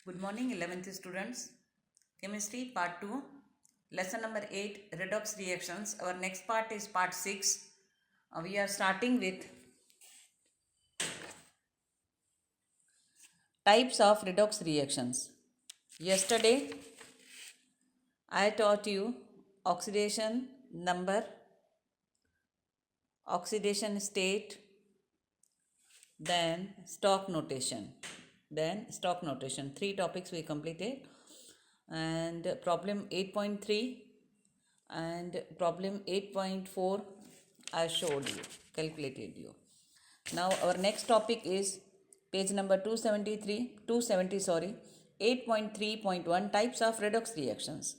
Good morning, 11th students. Chemistry part 2, lesson number 8, redox reactions. Our next part is part 6. We are starting with types of redox reactions. Yesterday, I taught you oxidation number, oxidation state, then stock notation. Three topics we completed, and problem 8.3 and problem 8.4 I showed you, calculated you. Now our next topic is page number 270, 8.3.1 types of redox reactions.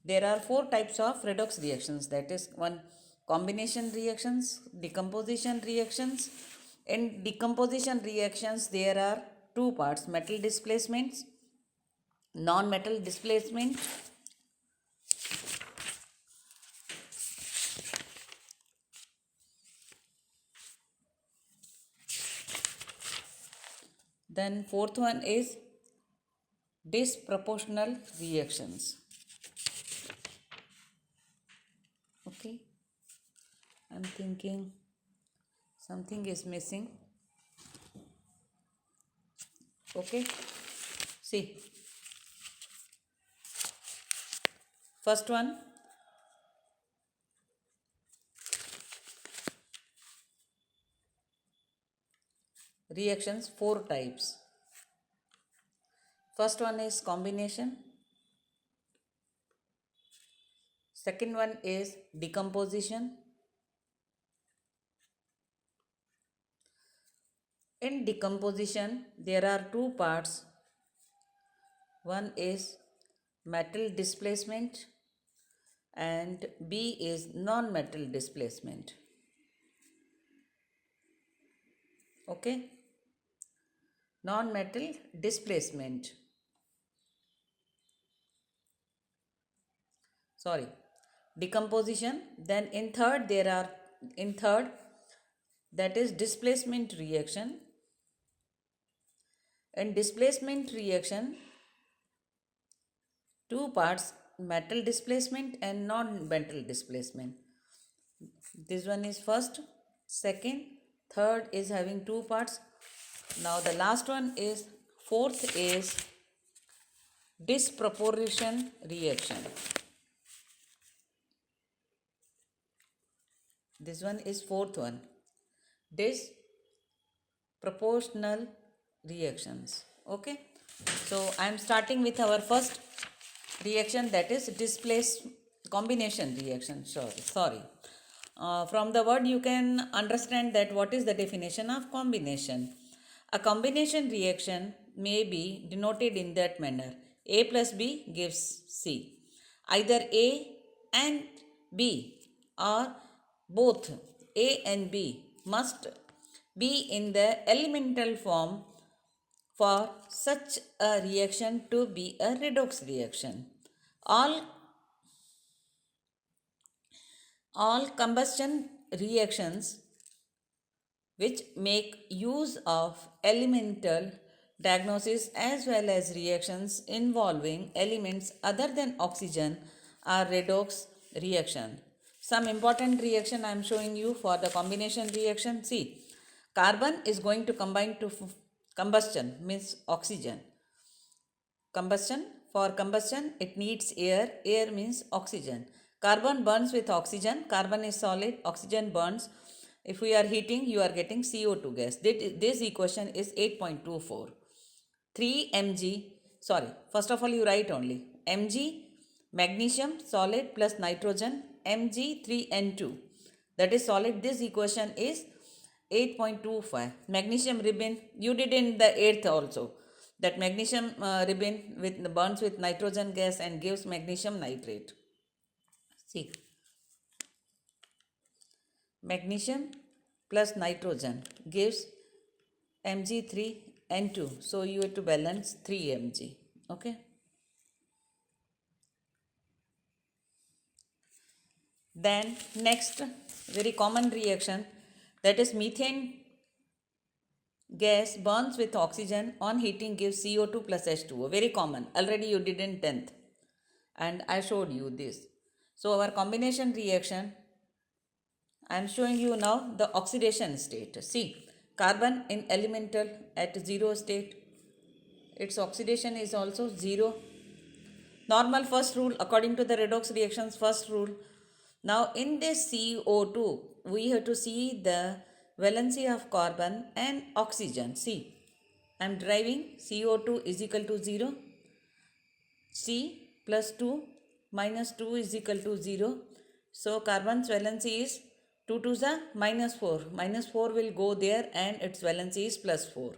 There are four types of redox reactions, that is one, combination reactions, decomposition reactions. In decomposition reactions there are two parts, metal displacements, non-metal displacement. Then fourth one is disproportional reactions. Okay, I'm thinking something is missing. Okay, see, first one, reactions, four types. First one is combination, second one is decomposition. In decomposition there are two parts, one is metal displacement and B is non-metal displacement. Okay, non-metal displacement, sorry, decomposition. Then in third that is displacement reaction. In displacement reaction, two parts, metal displacement and non-metal displacement. This one is first, second, third is having two parts. Now the last one is, fourth is disproportion reaction. This one is fourth one, disproportional reactions. Okay, so I am starting with our first reaction, that is combination reaction. Sorry. From the word you can understand that what is the definition of combination. A combination reaction may be denoted in that manner: A plus B gives C. Either A and B or both A and B must be in the elemental form for such a reaction to be a redox reaction. All combustion reactions which make use of elemental diagnosis as well as reactions involving elements other than oxygen are redox reaction. Some important reaction I am showing you for the combination reaction. See, carbon is going to combine to combustion, means oxygen. For combustion it needs air means oxygen. Carbon burns with oxygen, carbon is solid, oxygen burns. If we are heating, you are getting CO2 gas. This equation is 8.24. 3 mg, sorry, first of all you write only mg magnesium solid plus nitrogen, mg 3n2, that is solid. This equation is 8.25. Magnesium ribbon, you did in the 8th also, that magnesium ribbon burns with nitrogen gas and gives magnesium nitrate. See, magnesium plus nitrogen gives Mg3N2. So you have to balance 3 Mg. Okay. Then next very common reaction, that is methane gas burns with oxygen on heating gives CO2 plus H2O. Very common. Already you did in 10th. And I showed you this. So our combination reaction, I am showing you now the oxidation state. See, carbon in elemental at 0 state, its oxidation is also 0. Normal first rule according to the redox reactions first rule. Now in this CO2, we have to see the valency of carbon and oxygen. See, I am driving CO2 is equal to 0, C plus 2 minus 2 is equal to 0. So carbon's valency is 2 to the minus 4. Minus 4 will go there and its valency is plus 4.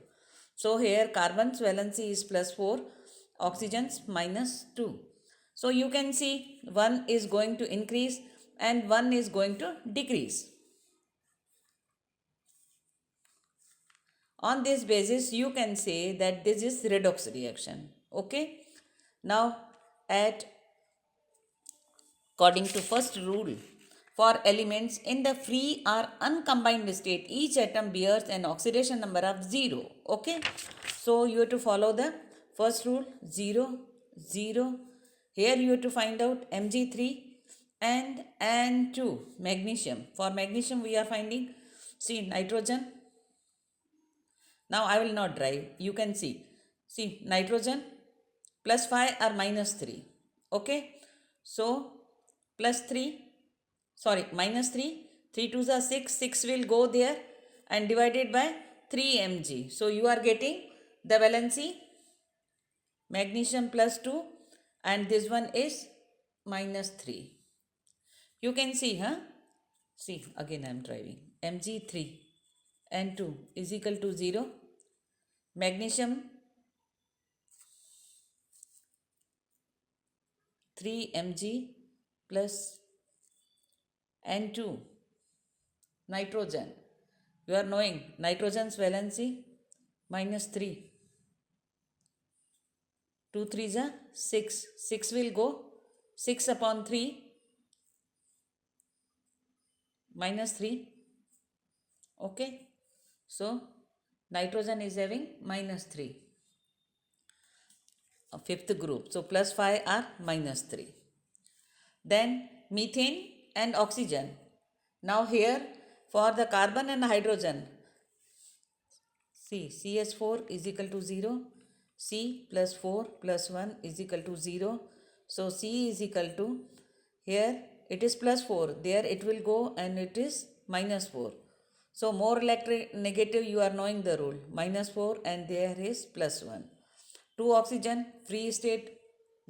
So here carbon's valency is plus 4, oxygen's minus 2. So you can see one is going to increase and one is going to decrease. On this basis, you can say that this is redox reaction. Okay. Now, according to first rule, for elements in the free or uncombined state, each atom bears an oxidation number of 0. Okay. So, you have to follow the first rule 0, 0. Here you have to find out Mg3 and N2, magnesium. For magnesium, we are finding, see, nitrogen. Now I will not drive. You can see. See, nitrogen plus 5 or minus 3. Okay. So, plus 3. Sorry, minus 3. 3 2s are 6. 6 will go there and divided by 3 mg. So, you are getting the valency magnesium plus 2 and this one is minus 3. You can see, huh? See, again I am driving. Mg3 N2 is equal to 0. Magnesium 3 mg plus N2. Nitrogen. You are knowing nitrogen's valency minus 3. 2 3s are 6. 6 will go. 6 upon 3 minus 3. Okay. So, nitrogen is having minus 3. A fifth group. So, plus 5 are minus 3. Then, methane and oxygen. Now, here for the carbon and hydrogen, see, CH4 is equal to 0. C plus 4 plus 1 is equal to 0. So, C is equal to, here it is plus 4. There it will go and it is minus 4. So, more negative you are knowing the rule. Minus 4 and there is plus 1. 2 oxygen, free state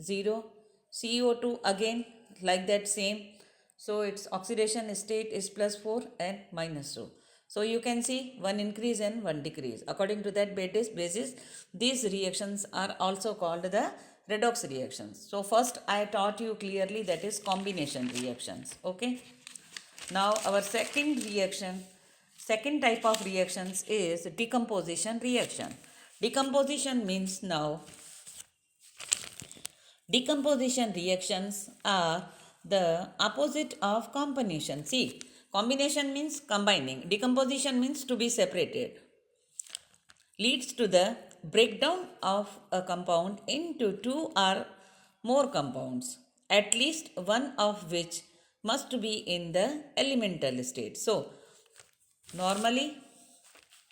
0. CO2 again like that same. So, its oxidation state is plus 4 and minus 2. So, you can see one increase and one decrease. According to that basis, these reactions are also called the redox reactions. So, first I taught you clearly that is combination reactions. Okay. Now, our second type of reactions is decomposition reaction. Decomposition means now, decomposition reactions are the opposite of combination. See, combination means combining. Decomposition means to be separated. Leads to the breakdown of a compound into 2 or more compounds, at least one of which must be in the elemental state. So, normally,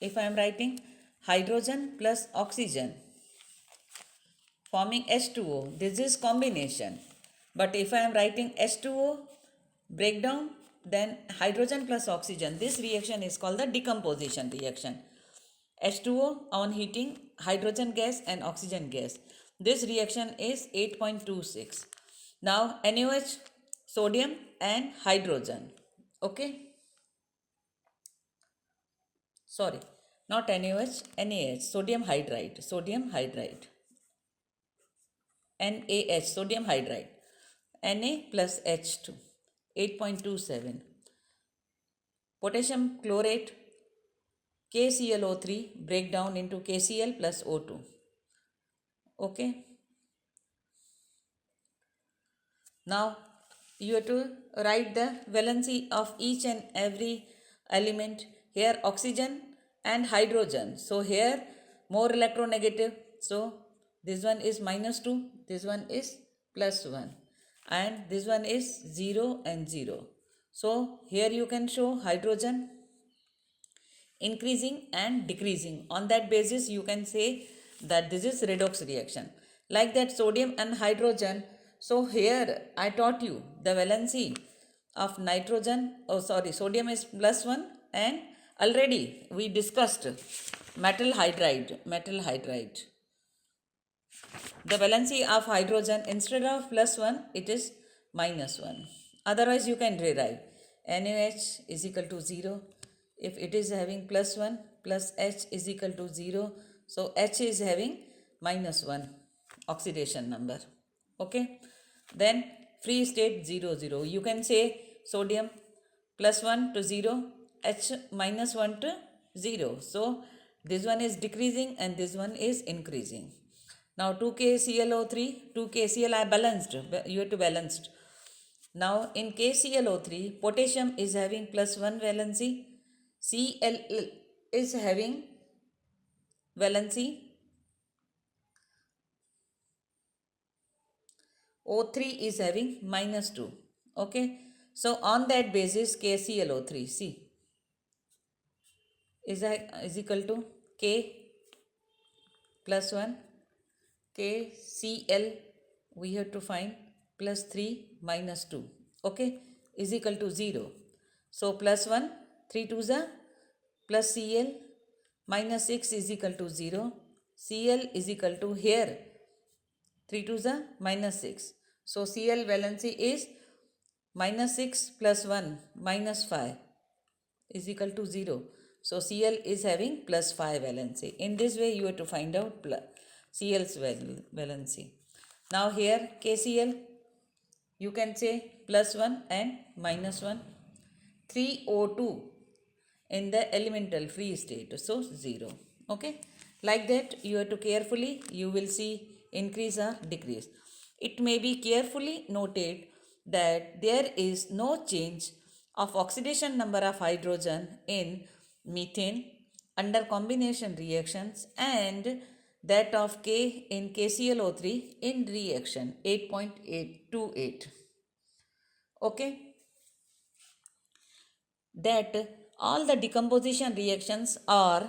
if I am writing hydrogen plus oxygen forming H2O, this is combination. But if I am writing H2O breakdown, then hydrogen plus oxygen, this reaction is called the decomposition reaction. H2O on heating, hydrogen gas and oxygen gas. This reaction is 8.26. Now NaOH, sodium and hydrogen. Okay. Sorry, not NaOH, NaH, sodium hydride, NaH, sodium hydride, Na plus H2, 8.27. Potassium chlorate, KClO3 break down into KCl plus O2. Okay. Now, you have to write the valency of each and every element. Here oxygen and hydrogen. So here more electronegative. So this one is -2, this one is +1, and this one is 0 and 0. So here you can show hydrogen increasing and decreasing. On that basis you can say that this is redox reaction. Like that sodium and hydrogen. So here I taught you the valency of nitrogen, sodium is +1, and already we discussed metal hydride. The valency of hydrogen, instead of +1 it is -1. Otherwise you can derive NaOH is equal to 0. If it is having +1 plus H is equal to 0, so H is having -1 oxidation number. Okay. Then free state 0, 0. You can say sodium +1 to 0, H -1 to 0. So this one is decreasing and this one is increasing. Now 2KClO3, 2KCl I balanced. You have to balance. Now in KClO3, potassium is having +1 valency, Cl is having valency, O3 is having -2. Okay. So on that basis KClO3, see, is equal to K +1, KCl we have to find +3 -2. Okay, is equal to 0. So +1, 3 2s are plus Cl, -6 is equal to 0. Cl is equal to here 3 2s are -6. So Cl valency is -6 plus 1 -5 is equal to 0. So Cl is having +5 valency. In this way you have to find out Cl's valency. Now here KCl, you can say +1 and -1. 3O2 in the elemental free state, so 0. Okay, like that you have to carefully, you will see increase or decrease. It may be carefully noted that there is no change of oxidation number of hydrogen in methane under combination reactions and that of K in KClO3 in reaction 8.828. Okay, that all the decomposition reactions are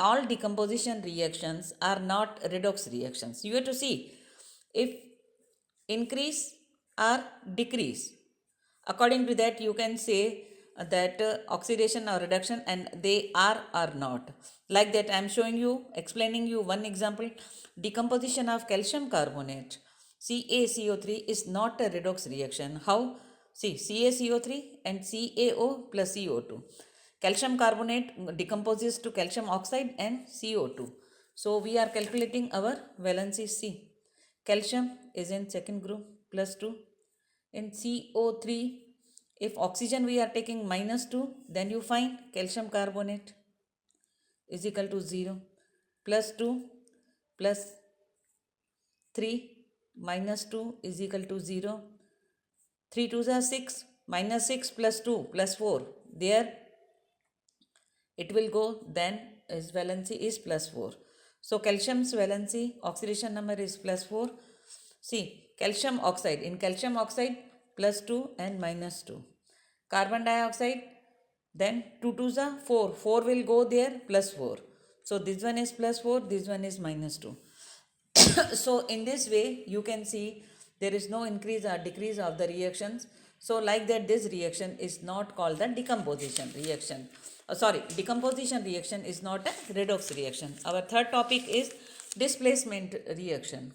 all decomposition reactions are not redox reactions. You have to see if increase or decrease. According to that you can say that oxidation or reduction, and they are or not. Like that I am showing you, explaining you one example. Decomposition of calcium carbonate CaCO3 is not a redox reaction. How? See, CaCO3 and CaO plus CO2. Calcium carbonate decomposes to calcium oxide and CO2. So we are calculating our valency C. Calcium is in second group +2. In CO3, if oxygen we are taking -2, then you find calcium carbonate is equal to 0. +2 plus 3 -2 is equal to 0. 3 2s are 6, -6 plus 2 plus 4. There it will go, then its valency is +4. So calcium's valency oxidation number is +4. See, calcium oxide, in calcium oxide +2 and -2. Carbon dioxide, then 2 2s are 4. 4 will go there, +4. So this one is +4, this one is -2. So in this way you can see there is no increase or decrease of the reactions. So like that this reaction is not called the decomposition reaction. Decomposition reaction is not a redox reaction. Our third topic is displacement reaction.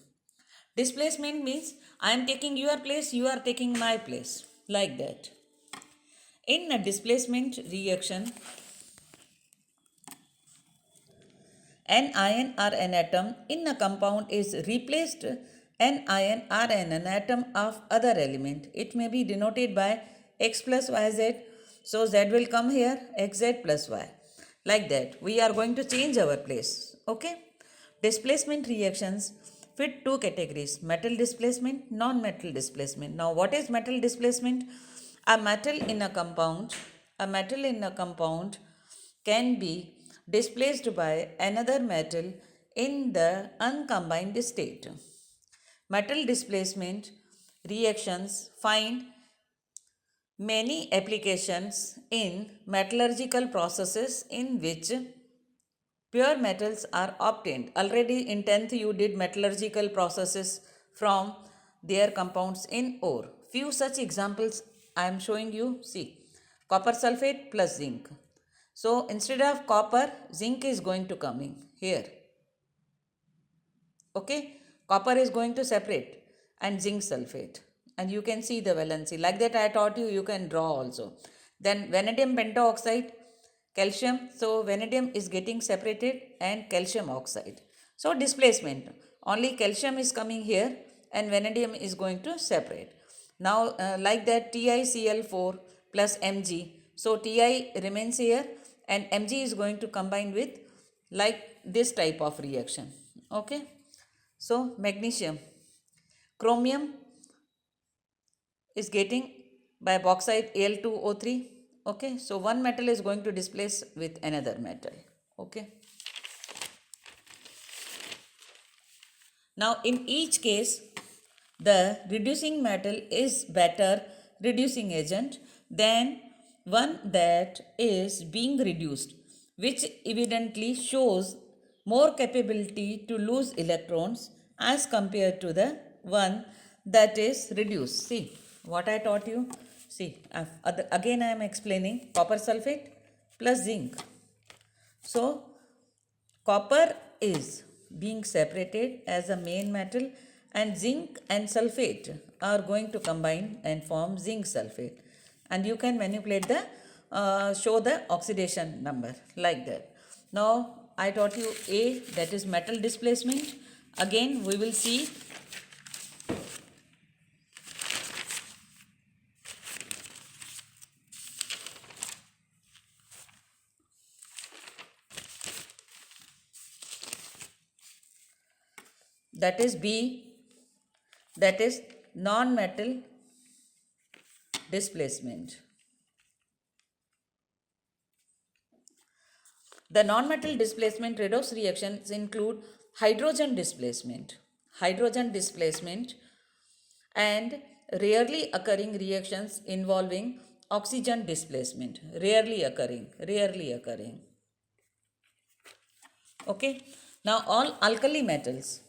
Displacement means I am taking your place, you are taking my place, like that. In a displacement reaction, an ion or an atom in a compound is replaced an ion or an atom of other element. It may be denoted by x plus yz. So z will come here, xz plus y. Like that. We are going to change our place. Okay. Displacement reactions fit two categories: metal displacement, non-metal displacement. Now what is metal displacement? A metal in a compound A metal in a compound can be displaced by another metal in the uncombined state. Metal displacement reactions find many applications in metallurgical processes in which pure metals are obtained. Already in 10th you did metallurgical processes from their compounds in ore. Few such examples I am showing you. See, copper sulfate plus zinc. So instead of copper, zinc is going to come in here. Okay, copper is going to separate and zinc sulfate, and you can see the valency like that. I taught you, you can draw also. Then vanadium pentaoxide, calcium, so vanadium is getting separated and calcium oxide. So displacement, only calcium is coming here and vanadium is going to separate. Now like that, TiCl4 plus Mg, so Ti remains here and Mg is going to combine with like this type of reaction. Okay. So magnesium, chromium is getting by bauxite Al2O3. Okay, so one metal is going to displace with another metal. Okay. Now in each case, the reducing metal is better reducing agent than one that is being reduced, which evidently shows more capability to lose electrons as compared to the one that is reduced. See what I taught you. See, again I am explaining copper sulfate plus zinc. So copper is being separated as a main metal and zinc and sulfate are going to combine and form zinc sulfate. And you can manipulate the, show the oxidation number like that. Now I taught you A, that is metal displacement. Again we will see that is B, that is non-metal displacement. The non-metal displacement redox reactions include hydrogen displacement, and rarely occurring reactions involving oxygen displacement. Rarely occurring. Okay. Now all alkali metals,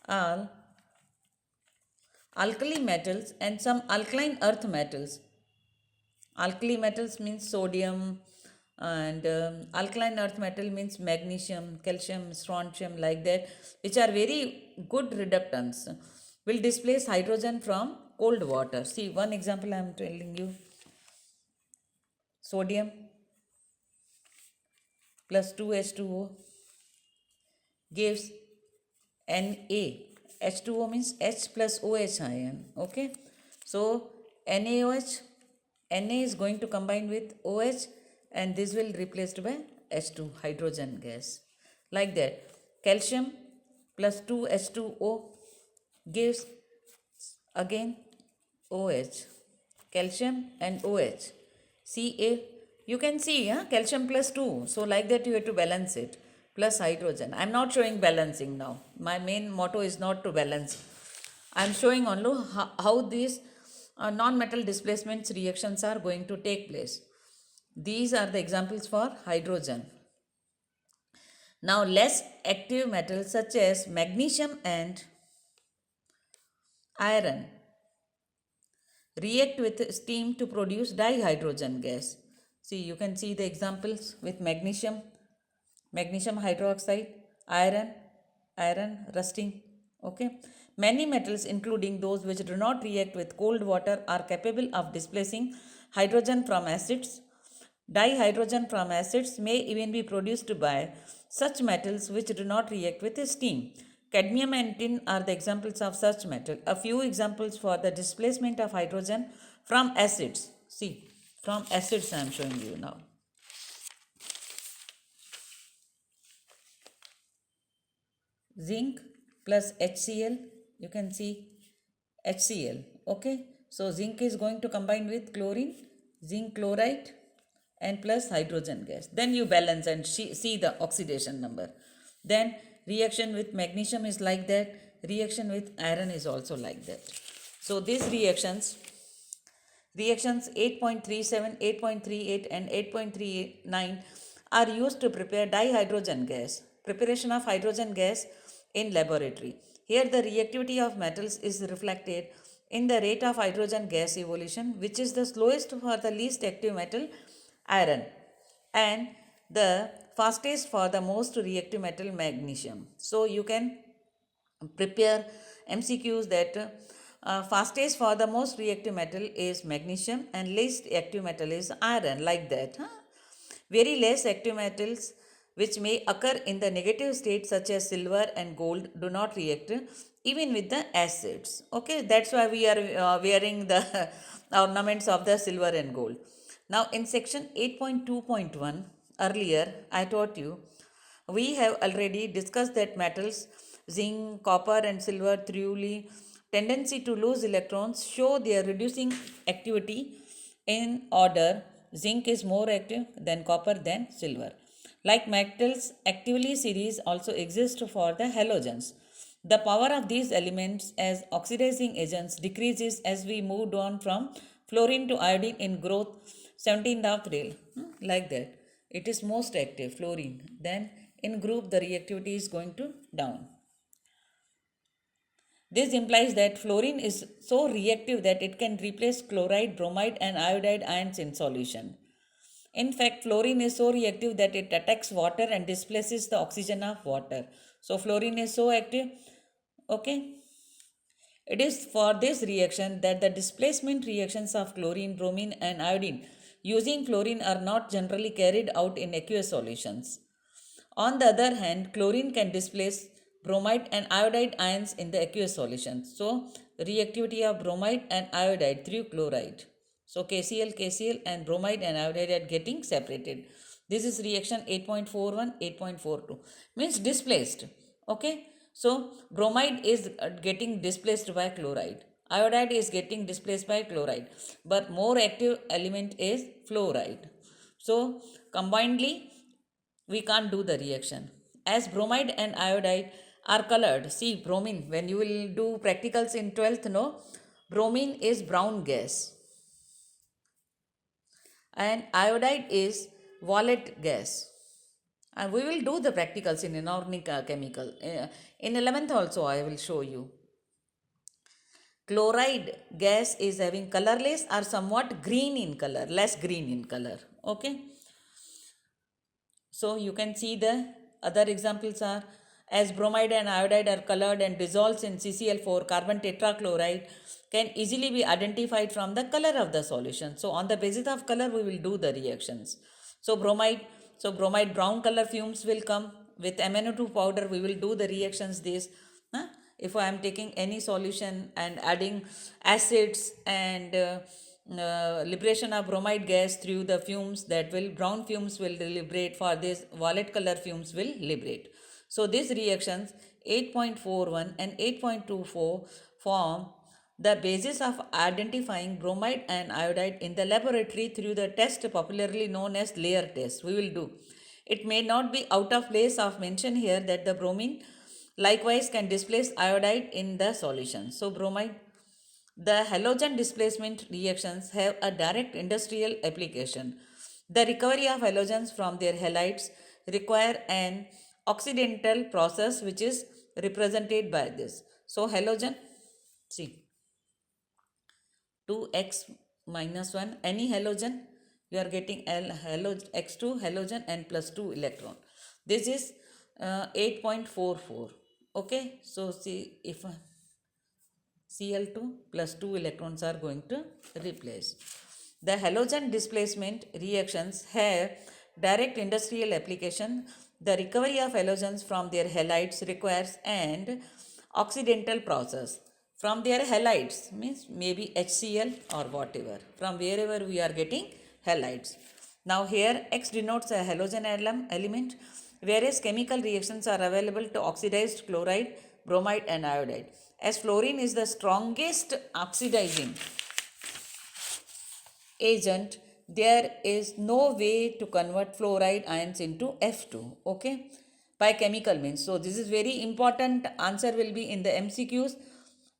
all alkali metals and some alkaline earth metals. Alkali metals means sodium, and alkaline earth metal means magnesium, calcium, strontium, like that, which are very good reductants, will displace hydrogen from cold water. See, one example I am telling you. Sodium plus 2H2O gives Na. H2O means H plus OH ion. Okay. So NaOH, Na is going to combine with OH and this will replaced by H2, hydrogen gas. Like that. Calcium plus 2H2O gives again OH. Calcium and OH. Ca. You can see calcium plus 2. So like that you have to balance it. Plus hydrogen. I am not showing balancing now. My main motto is not to balance. I am showing only how these non-metal displacements reactions are going to take place. These are the examples for hydrogen. Now less active metals such as magnesium and iron react with steam to produce dihydrogen gas. See, you can see the examples with magnesium hydroxide, iron rusting. Okay. Many metals, including those which do not react with cold water, are capable of displacing hydrogen from acids. Dihydrogen from acids may even be produced by such metals which do not react with steam. Cadmium and tin are the examples of such metal. A few examples for the displacement of hydrogen from acids. See, from acids I am showing you now. Zinc plus HCl, you can see HCl. Okay. So zinc is going to combine with chlorine, zinc chloride, and plus hydrogen gas. Then you balance and see the oxidation number. Then reaction with magnesium is like that. Reaction with iron is also like that. So these reactions 8.37, 8.38 and 8.39 are used to prepare dihydrogen gas. Preparation of hydrogen gas in laboratory. Here the reactivity of metals is reflected in the rate of hydrogen gas evolution, which is the slowest for the least active metal, iron, and the fastest for the most reactive metal, magnesium. So you can prepare MCQs that fastest for the most reactive metal is magnesium and least active metal is iron, like that. Very less active metals which may occur in the negative state such as silver and gold do not react even with the acids. Okay, that's why we are wearing the ornaments of the silver and gold. Now in section 8.2.1 earlier I taught you we have already discussed that metals zinc, copper and silver truly tendency to lose electrons show their reducing activity in order. Zinc is more active than copper than silver. Like metals, activity series also exist for the halogens. The power of these elements as oxidizing agents decreases as we moved on from fluorine to iodine in growth 17th of rail. Like that. It is most active, fluorine. Then in group the reactivity is going to down. This implies that fluorine is so reactive that it can replace chloride, bromide and iodide ions in solution. In fact, fluorine is so reactive that it attacks water and displaces the oxygen of water. So fluorine is so active. Okay. It is for this reaction that the displacement reactions of chlorine, bromine and iodine using fluorine are not generally carried out in aqueous solutions. On the other hand, chlorine can displace bromide and iodide ions in the aqueous solution. So, reactivity of bromide and iodide through chloride. So, KCl and bromide and iodide are getting separated. This is reaction 8.41, 8.42. Means displaced. Okay. So, bromide is getting displaced by chloride. Iodide is getting displaced by chloride. But more active element is fluoride. So, combinedly, we can't do the reaction. As bromide and iodide are colored, see bromine, when you will do practicals in 12th, no, bromine is brown gas and iodide is violet gas. And we will do the practicals in inorganic chemical. In 11th also I will show you. Chloride gas is having colorless or somewhat green in color, less green in color. Okay. So you can see the other examples are as bromide and iodide are colored and dissolves in CCl4, carbon tetrachloride can easily be identified from the color of the solution. So on the basis of color we will do the reactions. So bromide brown color fumes will come. With MnO2 powder we will do the reactions this. If I am taking any solution and adding acids and liberation of bromide gas through the fumes, that will brown fumes will liberate, for this violet color fumes will liberate. So these reactions 8.41 and 8.24 form the basis of identifying bromide and iodide in the laboratory through the test popularly known as layer test. We will do. It may not be out of place of mention here that the bromine likewise can displace iodide in the solution. So bromide, the halogen displacement reactions have a direct industrial application. The recovery of halogens from their halides require an occidental process which is represented by this. So halogen, see, 2x minus 1, any halogen, you are getting x2 halogen and plus 2 electron. This is 8.44. Okay, so see if Cl2 plus 2 electrons are going to replace. The halogen displacement reactions have direct industrial application. The recovery of halogens from their halides requires an occidental process. From their halides means maybe HCl or whatever, from wherever we are getting halides. Now here X denotes a halogen element. Various chemical reactions are available to oxidize chloride, bromide and iodide. As fluorine is the strongest oxidizing agent, there is no way to convert fluoride ions into F2. Okay, by chemical means. So this is very important. Answer will be in the MCQs.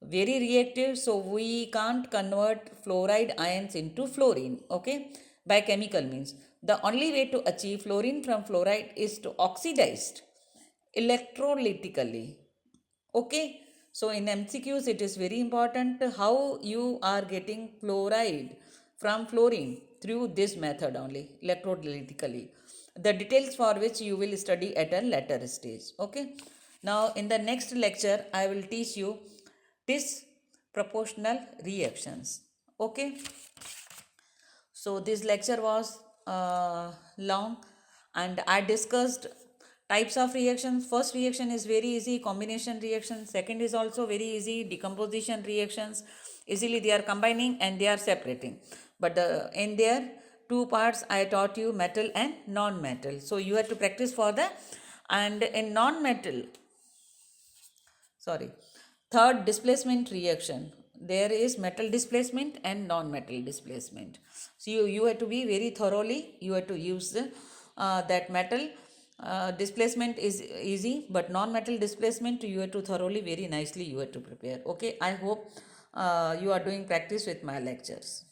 Very reactive, so we can't convert fluoride ions into fluorine. Okay, by chemical means. The only way to achieve fluorine from fluoride is to oxidize electrolytically. Okay, so in MCQs it is very important how you are getting fluoride from fluorine through this method only, electrolytically. The details for which you will study at a later stage. Okay, now in the next lecture I will teach you this proportional reactions. Okay, so this lecture was long, and I discussed types of reactions. First reaction is very easy, combination reaction. Second is also very easy, decomposition reactions. Easily they are combining and they are separating. But in their two parts I taught you metal and non-metal. So you have to practice for that. And in non-metal, sorry, third, displacement reaction, there is metal displacement and non-metal displacement. So you have to be very thoroughly, you have to use that metal displacement is easy, but non-metal displacement you have to thoroughly, very nicely you have to prepare. Okay, I hope you are doing practice with my lectures.